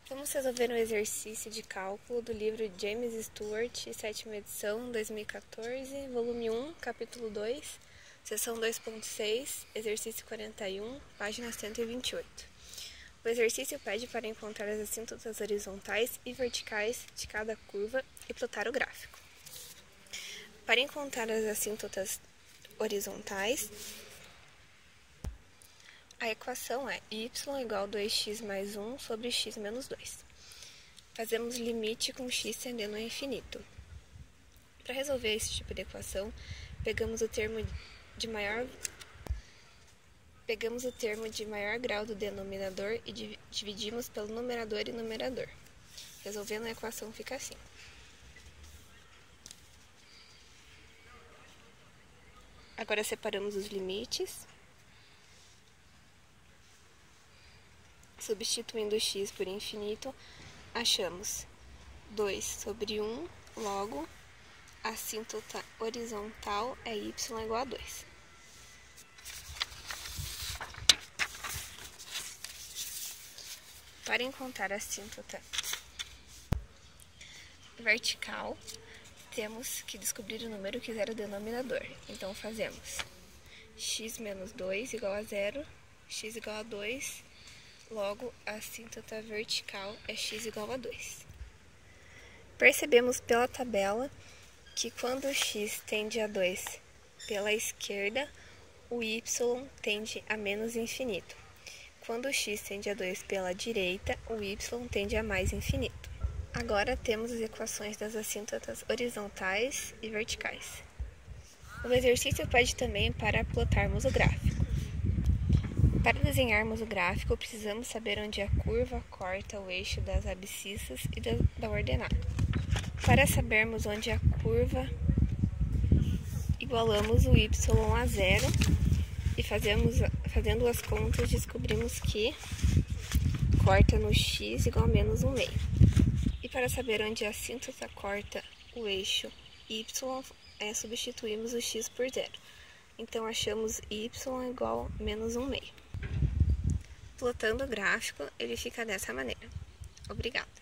Vamos resolver um exercício de cálculo do livro James Stewart, 7ª edição, 2014, volume 1, capítulo 2, seção 2.6, exercício 41, página 128. O exercício pede para encontrar as assíntotas horizontais e verticais de cada curva e plotar o gráfico. Para encontrar as assíntotas horizontais, a equação é y igual a 2x mais 1 sobre x menos 2. Fazemos limite com x tendendo ao infinito. Para resolver esse tipo de equação, pegamos o termo de maior grau do denominador e dividimos pelo numerador e numerador. Resolvendo, a equação fica assim. Agora separamos os limites. Substituindo x por infinito, achamos 2 sobre 1, logo, a assíntota horizontal é y igual a 2. Para encontrar a assíntota vertical, temos que descobrir o número que zera o denominador. Então, fazemos x menos 2 igual a 0, x igual a 2, logo, a assíntota vertical é x igual a 2. Percebemos pela tabela que quando o x tende a 2 pela esquerda, o y tende a menos infinito. Quando o x tende a 2 pela direita, o y tende a mais infinito. Agora temos as equações das assíntotas horizontais e verticais. O exercício pede também para plotarmos o gráfico. Para desenharmos o gráfico, precisamos saber onde a curva corta o eixo das abscissas e da ordenada. Para sabermos onde a curva, igualamos o y a 0 e fazendo as contas, descobrimos que corta no x igual a menos 1/2. E para saber onde a assíntota corta o eixo y, substituímos o x por 0. Então, achamos y igual a menos 1/2. Plotando o gráfico, ele fica dessa maneira. Obrigada.